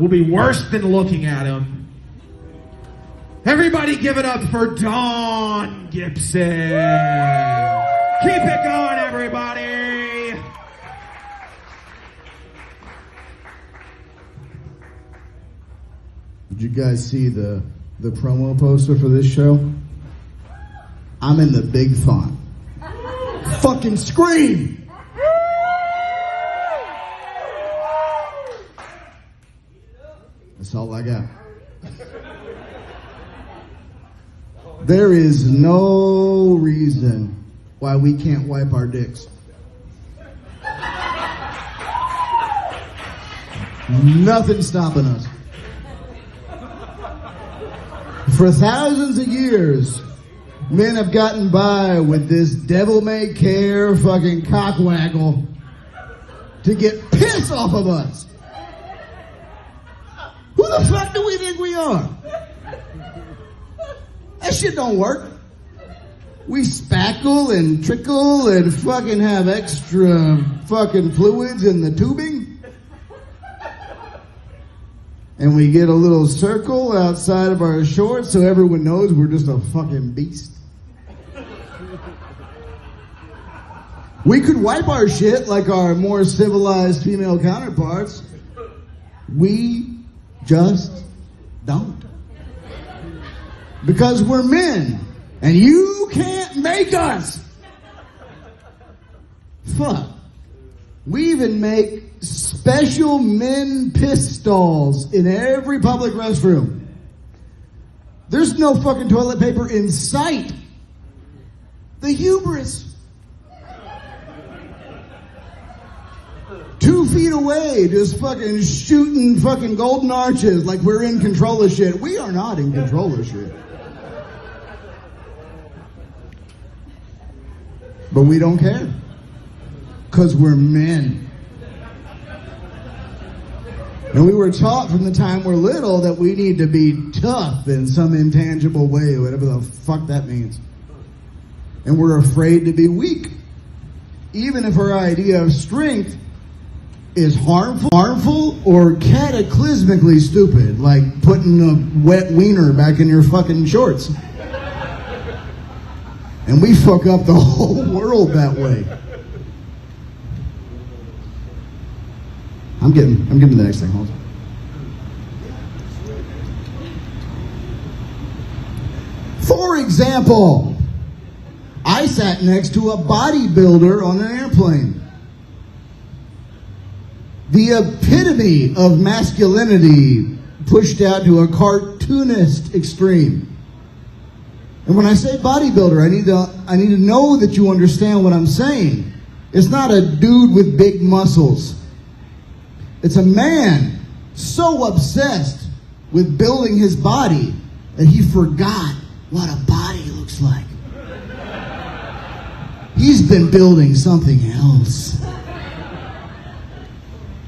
will be worse than looking at him. Everybody give it up for Don Gibson. Keep it going, everybody. Did you guys see the promo poster for this show? I'm in the big font. Fucking scream! That's all I got. There is no reason why we can't wipe our dicks. Nothing stopping us. For thousands of years, men have gotten by with this devil-may-care fucking cockwaggle to get piss off of us. Who the fuck do we think we are? That shit don't work. We spackle and trickle and fucking have extra fucking fluids in the tubing. And we get a little circle outside of our shorts so everyone knows we're just a fucking beast. We could wipe our shit like our more civilized female counterparts. We just don't. Because we're men, and you can't make us. Fuck. We even make special men piss stalls in every public restroom. There's no fucking toilet paper in sight. The hubris. 2 feet away, just fucking shooting fucking golden arches like we're in control of shit. We are not in control of shit. But we don't care. Because we're men. And we were taught from the time we're little that we need to be tough in some intangible way, whatever the fuck that means. And we're afraid to be weak. Even if our idea of strength is harmful or cataclysmically stupid, like putting a wet wiener back in your fucking shorts. And we fuck up the whole world that way. I'm getting to the next thing. Hold on. For example, I sat next to a bodybuilder on an airplane. The epitome of masculinity pushed out to a cartoonist extreme. And when I say bodybuilder, I need to know that you understand what I'm saying. It's not a dude with big muscles. It's a man so obsessed with building his body that he forgot what a body looks like. He's been building something else.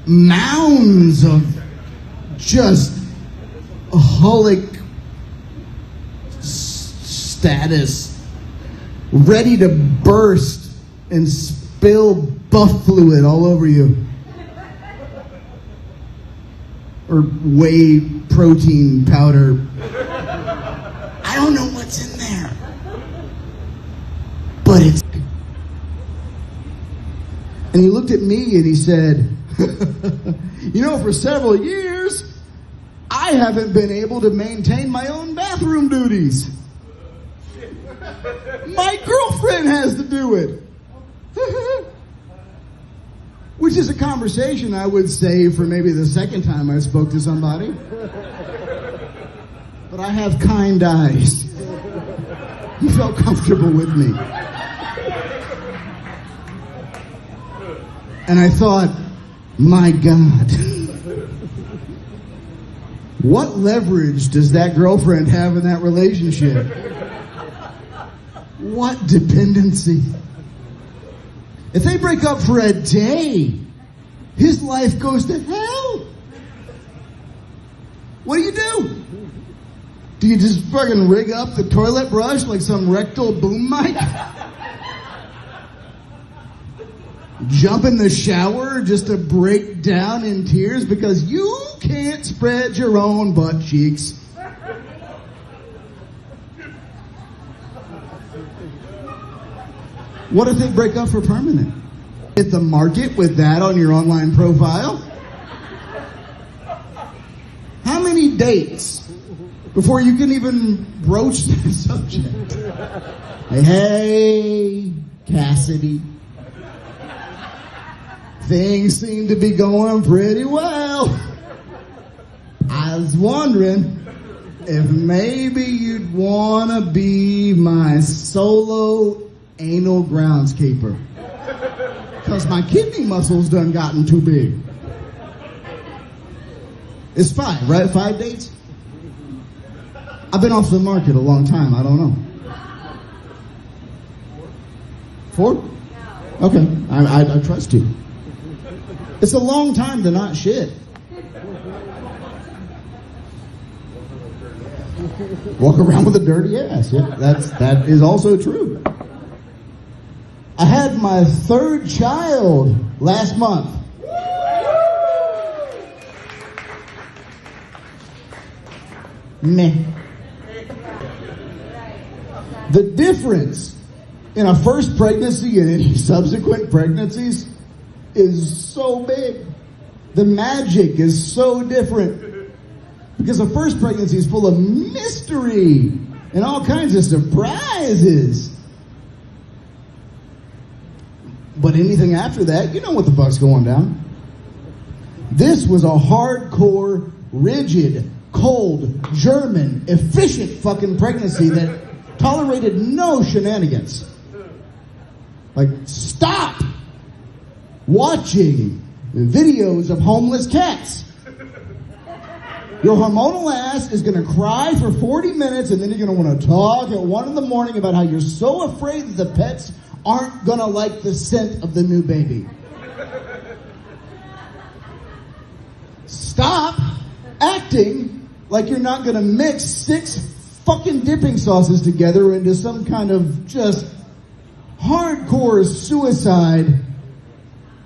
Mounds of just holic status, ready to burst and spill buff fluid all over you. Or whey protein powder. I don't know what's in there. But it's... And he looked at me and he said, you know, for several years, I haven't been able to maintain my own bathroom duties. My girlfriend has to do it. Which is a conversation I would say for maybe the second time I spoke to somebody. But I have kind eyes. He felt comfortable with me. And I thought, my God, what leverage does that girlfriend have in that relationship? What dependency? If they break up for a day, his life goes to hell. What do? Do you just fucking rig up the toilet brush like some rectal boom mic? jump in the shower just to break down in tears because you can't spread your own butt cheeks. What if they break up for permanent? Hit the market with that on your online profile? How many dates before you can even broach that subject? Hey, Cassidy. Things seem to be going pretty well. I was wondering if maybe you'd want to be my solo anal groundskeeper. Because my kidney muscles done gotten too big. It's 5, right? 5 dates? I've been off the market a long time. I don't know. 4? Okay. I trust you. It's a long time to not shit. Walk around with a dirty ass. Yeah, that is also true. I had my 3rd child last month. Meh. The difference in a first pregnancy and any subsequent pregnancies is so big. The magic is so different. Because the first pregnancy is full of mystery and all kinds of surprises. But anything after that, you know what the fuck's going down. This was a hardcore, rigid, cold, German, efficient fucking pregnancy that tolerated no shenanigans. Like, stop watching videos of homeless cats. Your hormonal ass is going to cry for 40 minutes and then you're going to want to talk at 1 in the morning about how you're so afraid that the pets aren't going to like the scent of the new baby. Stop acting like you're not going to mix 6 fucking dipping sauces together into some kind of just hardcore suicide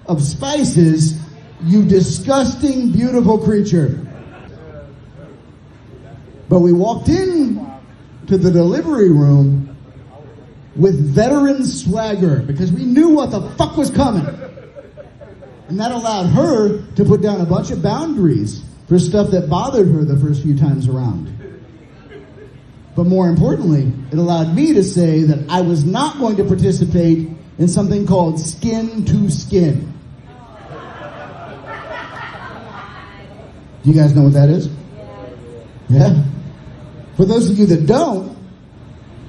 of spices, you disgusting, beautiful creature. But we walked in to the delivery room with veteran swagger because we knew what the fuck was coming. And that allowed her to put down a bunch of boundaries for stuff that bothered her the first few times around. But more importantly, it allowed me to say that I was not going to participate in something called skin to skin. Do you guys know what that is? Yeah? For those of you that don't,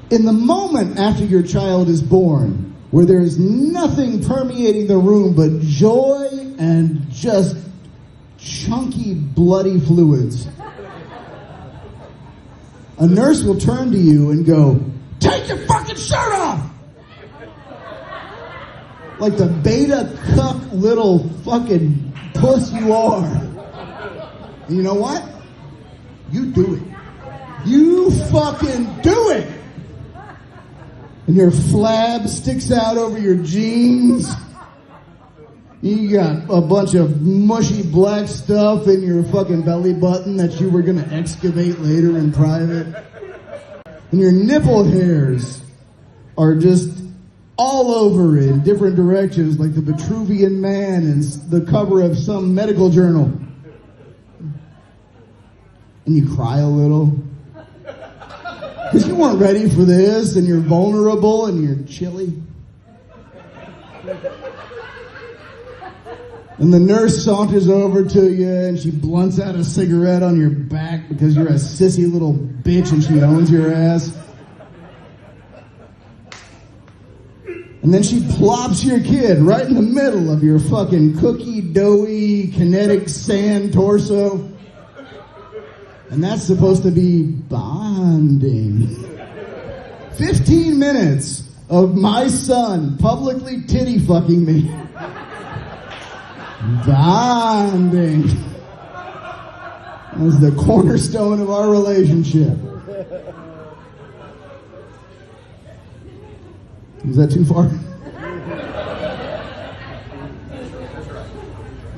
in the moment after your child is born, where there is nothing permeating the room but joy and just chunky, bloody fluids, a nurse will turn to you and go, "Take your fucking shirt off!" Like the beta cuck little fucking puss you are. And you know what? You do it. You fucking do it! And your flab sticks out over your jeans. You got a bunch of mushy black stuff in your fucking belly button that you were gonna excavate later in private. And your nipple hairs are just all over in different directions like the Vitruvian Man and the cover of some medical journal. And you cry a little. Because you weren't ready for this, and you're vulnerable, and you're chilly. And the nurse saunters over to you, and she blunts out a cigarette on your back because you're a sissy little bitch and she owns your ass. And then she plops your kid right in the middle of your fucking cookie, doughy, kinetic sand torso. And that's supposed to be bonding. 15 minutes of my son publicly titty fucking me. Bonding. That's the cornerstone of our relationship. Is that too far?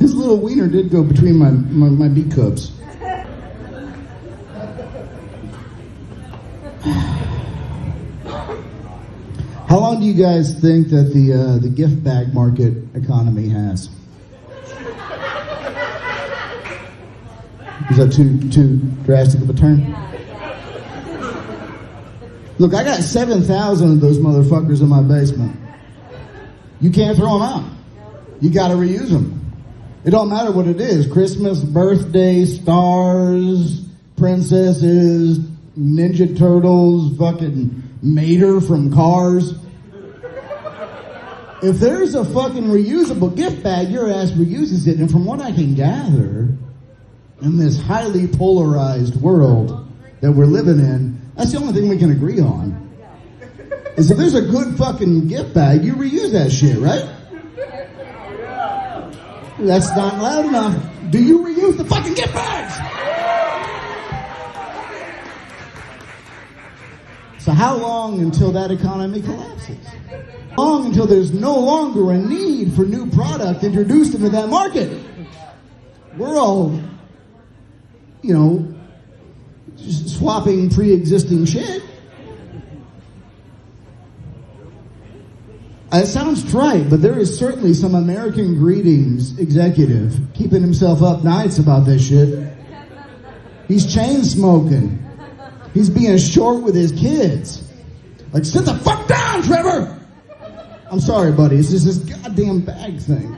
His little wiener did go between my B cups. How long do you guys think that the gift bag market economy has? Is that too drastic of a term? Look, I got 7,000 of those motherfuckers in my basement. You can't throw them out. You got to reuse them. It don't matter what it is. Christmas, birthday, stars, princesses, Ninja Turtles, fucking Mater from Cars. If there's a fucking reusable gift bag, your ass reuses it. And from what I can gather, in this highly polarized world that we're living in, that's the only thing we can agree on. Is if there's a good fucking gift bag, you reuse that shit, right? That's not loud enough. Do you reuse the fucking gift bags? So how long until that economy collapses? How long until there's no longer a need for new product introduced into that market? We're all, just swapping pre-existing shit. It sounds trite, but there is certainly some American Greetings executive keeping himself up nights about this shit. He's chain smoking. He's being short with his kids. Like, sit the fuck down, Trevor! I'm sorry, buddy. It's just this goddamn bag thing.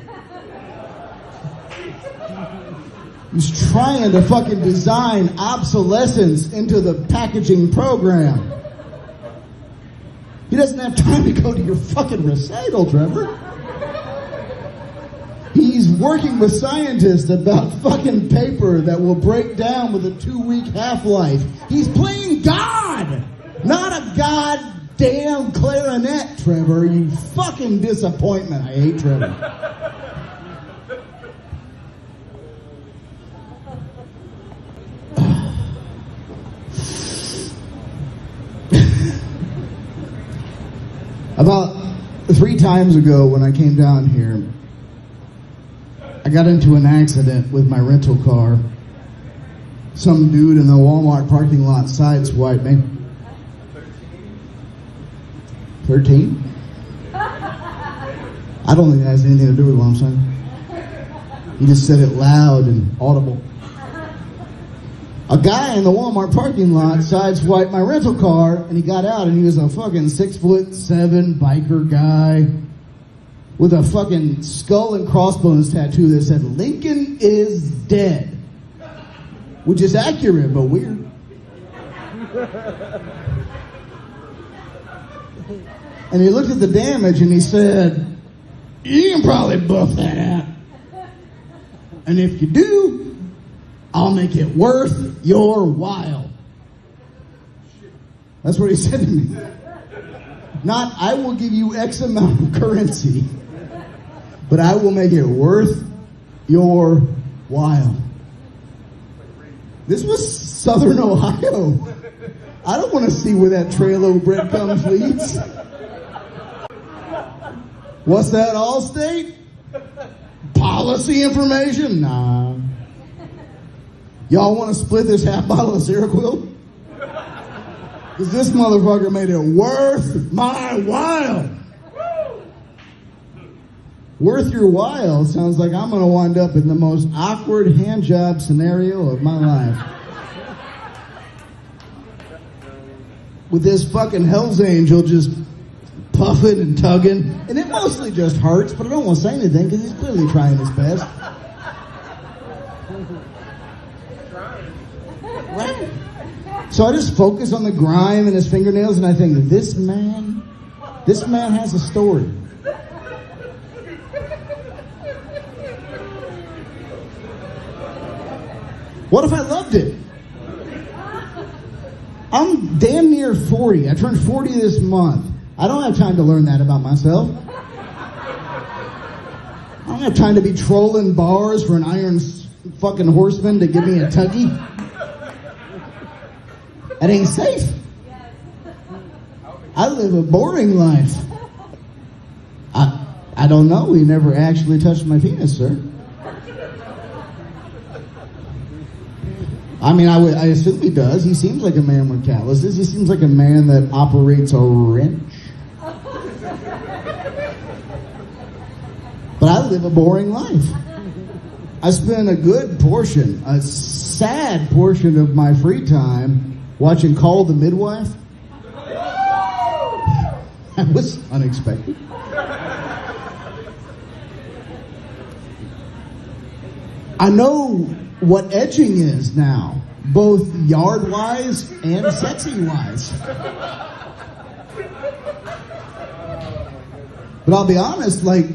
He's trying to fucking design obsolescence into the packaging program. He doesn't have time to go to your fucking recital, Trevor. He's working with scientists about fucking paper that will break down with a 2-week half-life. He's playing God, not a goddamn clarinet, Trevor. You fucking disappointment. I hate Trevor. About 3 times ago when I came down here, I got into an accident with my rental car. Some dude in the Walmart parking lot sideswiped me. 13? I don't think that has anything to do with what I'm saying. He just said it loud and audible. A guy in the Walmart parking lot sideswiped my rental car, and he got out, and he was a fucking 6'7" biker guy with a fucking skull and crossbones tattoo that said, "Lincoln is dead," which is accurate, but weird. And he looked at the damage, and he said, "You can probably buff that out. And if you do, I'll make it worth your while." That's what he said to me. Not, "I will give you X amount of currency, but I will make it worth your while." This was Southern Ohio. I don't want to see where that trail of breadcrumbs leads. What's that, Allstate? Policy information? Nah. Y'all want to split this half bottle of Seroquel? Because this motherfucker made it worth my while. Worth your while sounds like I'm going to wind up in the most awkward handjob scenario of my life. With this fucking Hell's Angel just puffing and tugging. And it mostly just hurts, but I don't want to say anything because he's clearly trying his best. Right? So I just focus on the grime in his fingernails, and I think, this man has a story. What if I loved it? I'm damn near 40. I turned 40 this month. I don't have time to learn that about myself. I don't have time to be trolling bars for an iron fucking horseman to give me a tuggy. That ain't safe. I live a boring life. I don't know. He never actually touched my penis, sir. I mean, I assume he does. He seems like a man with calluses. He seems like a man that operates a wrench. But I live a boring life. I spend a sad portion of my free time watching Call the Midwife. That was unexpected. I know what edging is now, both yard-wise and sexy-wise. But I'll be honest, like,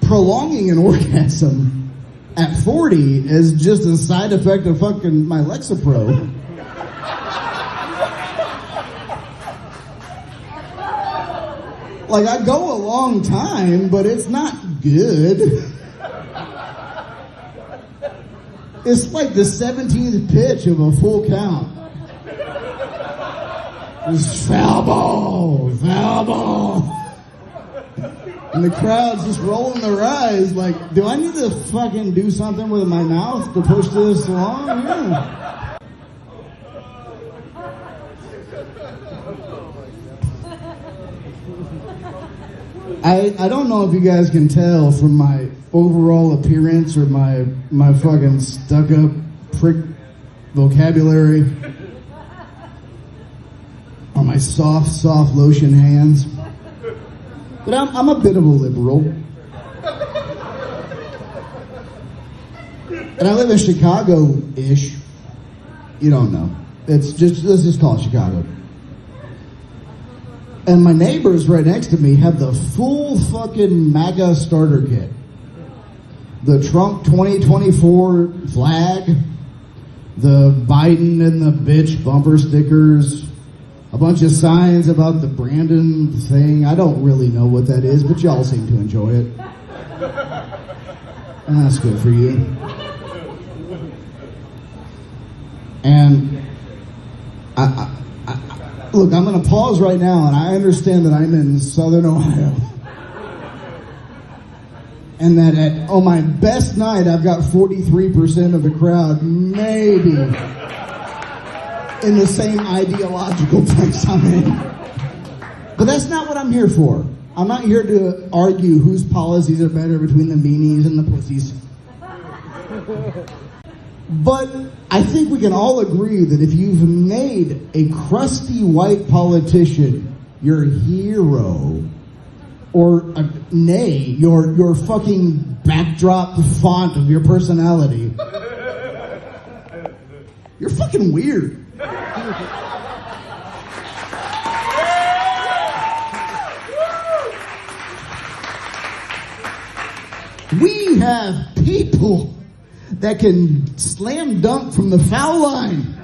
prolonging an orgasm at 40 is just a side effect of fucking my Lexapro. Like, I go a long time, but it's not good. It's like the 17th pitch of a full count. It's foul ball, foul ball. And the crowd's just rolling their eyes like, do I need to fucking do something with my mouth to push this along? Yeah. I don't know if you guys can tell from my overall appearance or my fucking stuck-up prick vocabulary or my soft lotion hands. But I'm a bit of a liberal. And I live in Chicago-ish. You don't know. Let's just call it Chicago. And my neighbors right next to me have the full fucking MAGA starter kit. The Trump 2024 flag, the Biden and the bitch bumper stickers, a bunch of signs about the Brandon thing. I don't really know what that is, but y'all seem to enjoy it. And that's good for you. And look, I'm going to pause right now, and I understand that I'm in Southern Ohio. And that on my best night, I've got 43% of the crowd, maybe, in the same ideological place I'm in. But that's not what I'm here for. I'm not here to argue whose policies are better between the meanies and the pussies. But I think we can all agree that if you've made a crusty white politician your hero, or your fucking backdrop font of your personality, you're fucking weird. We have people that can slam dunk from the foul line,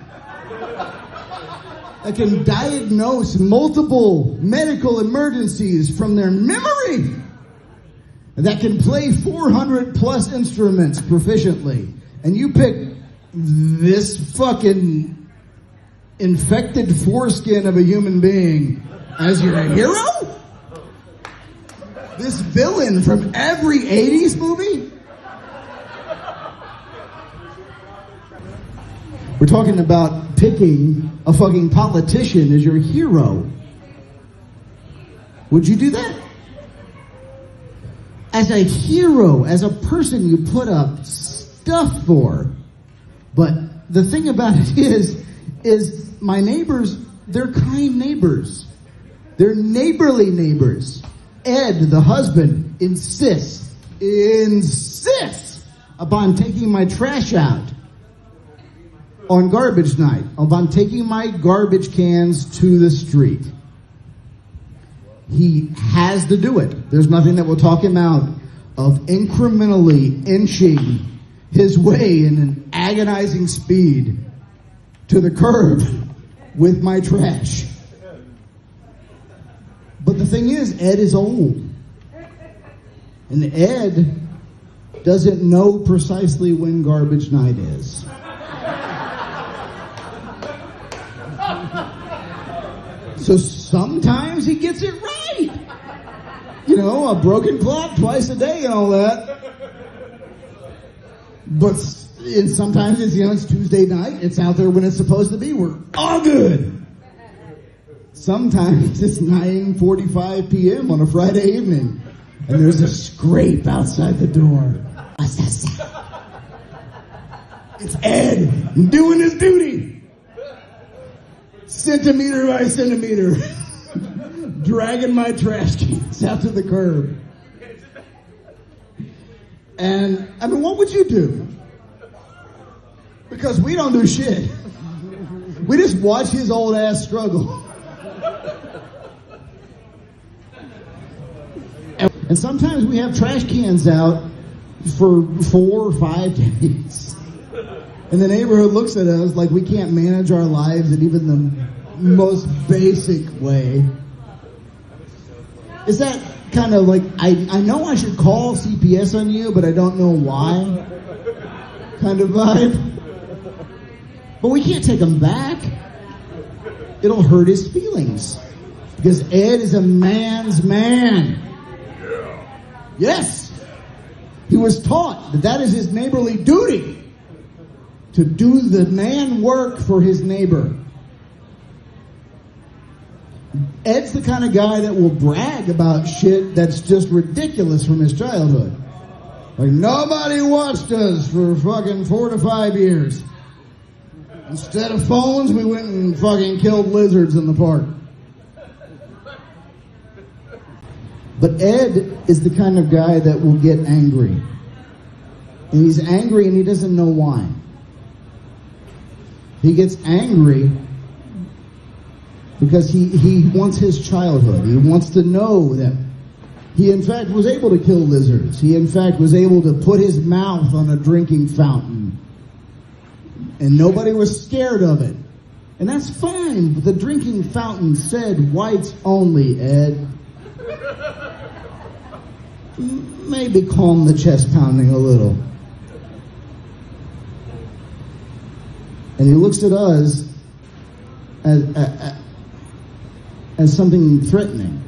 that can diagnose multiple medical emergencies from their memory, that can play 400 plus instruments proficiently, and you pick this fucking infected foreskin of a human being as your hero? This villain from every 80s movie? We're talking about picking a fucking politician as your hero. Would you do that? As a hero, as a person you put up stuff for. But the thing about it is my neighbors, they're kind neighbors. They're neighborly neighbors. Ed, the husband, insists upon taking my trash out on garbage night, upon taking my garbage cans to the street. He has to do it. There's nothing that will talk him out of incrementally inching his way in an agonizing speed to the curb with my trash. But the thing is, Ed is old. And Ed doesn't know precisely when garbage night is. So sometimes he gets it right. You know, a broken clock twice a day and all that. But And sometimes it's, it's Tuesday night. It's out there when it's supposed to be. We're all good. Sometimes it's 9:45 p.m. on a Friday evening, and there's a scrape outside the door. It's Ed doing his duty. Centimeter by centimeter. Dragging my trash cans out to the curb. And, I mean, what would you do? Because we don't do shit. We just watch his old ass struggle. And sometimes we have trash cans out for 4 or 5 days. And the neighborhood looks at us like we can't manage our lives in even the most basic way. Is that kind of like, I know I should call CPS on you, but I don't know why kind of vibe? But we can't take him back. It'll hurt his feelings. Because Ed is a man's man. Yes. He was taught that that is his neighborly duty. To do the man work for his neighbor. Ed's the kind of guy that will brag about shit that's just ridiculous from his childhood. Like, nobody watched us for fucking 4 to 5 years. Instead of phones, we went and fucking killed lizards in the park. But Ed is the kind of guy that will get angry. And he's angry and he doesn't know why. He gets angry because he wants his childhood. He wants to know that he in fact was able to kill lizards. He in fact was able to put his mouth on a drinking fountain. And nobody was scared of it. And that's fine, but the drinking fountain said whites only, Ed. Maybe calm the chest pounding a little. And he looks at us as something threatening.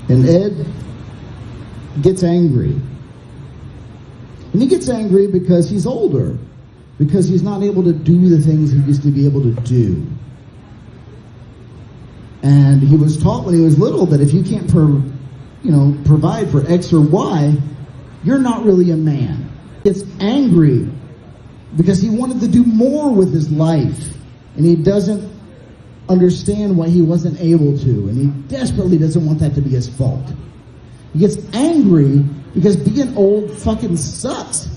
And Ed gets angry. And he gets angry because he's older. Because he's not able to do the things he used to be able to do. And he was taught when he was little that if you can't provide for X or Y, you're not really a man. Gets angry because he wanted to do more with his life. And he doesn't understand why he wasn't able to. And he desperately doesn't want that to be his fault. He gets angry because being old fucking sucks.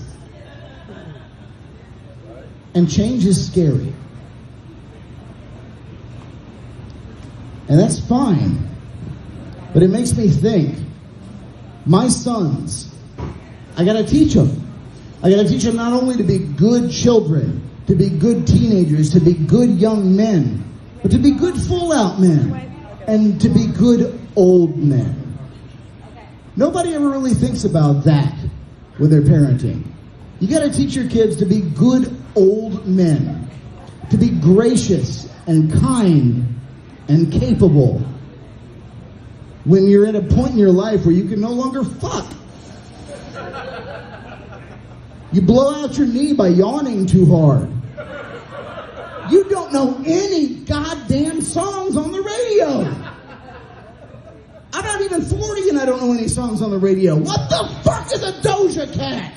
And change is scary. And that's fine. But it makes me think, my sons, I gotta teach them. I gotta teach them not only to be good children, to be good teenagers, to be good young men, but to be good full-out men, and to be good old men. Nobody ever really thinks about that with their parenting. You gotta teach your kids to be good old men, to be gracious and kind and capable when you're at a point in your life where you can no longer fuck. You blow out your knee by yawning too hard. You don't know any goddamn songs on the radio. I'm not even 40 and I don't know any songs on the radio. What the fuck is a Doja Cat?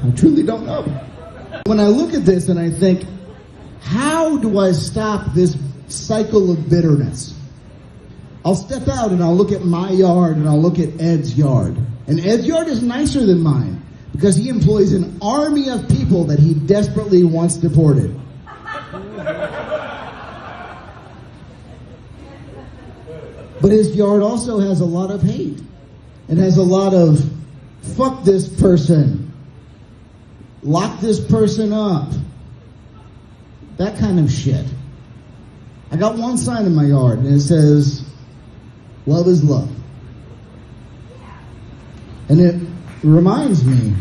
I truly don't know. When I look at this and I think, how do I stop this cycle of bitterness? I'll step out and I'll look at my yard and I'll look at Ed's yard. And Ed's yard is nicer than mine because he employs an army of people that he desperately wants deported. But his yard also has a lot of hate. It has a lot of, fuck this person. Lock this person up. That kind of shit. I got one sign in my yard and it says, love is love. And it reminds me.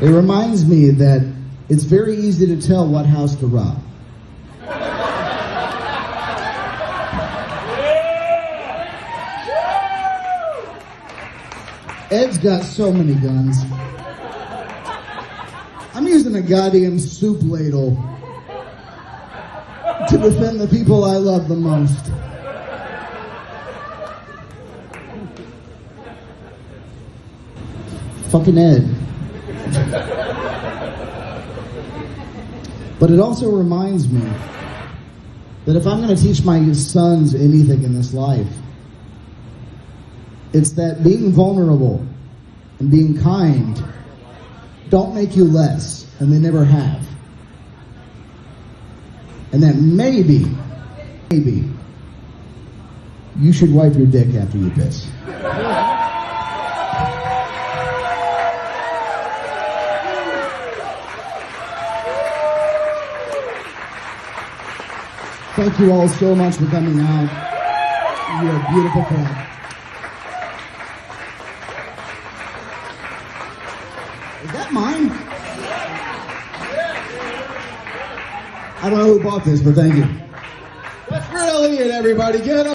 It reminds me that it's very easy to tell what house to rob. Ed's got so many guns. I'm using a goddamn soup ladle to defend the people I love the most. Fucking Ed. But it also reminds me that if I'm going to teach my sons anything in this life, it's that being vulnerable and being kind don't make you less, and they never have. And that maybe, you should wipe your dick after you piss. Thank you all so much for coming out. You're a beautiful crowd. Is that mine? I don't know who bought this, but thank you. That's brilliant, everybody. Get up.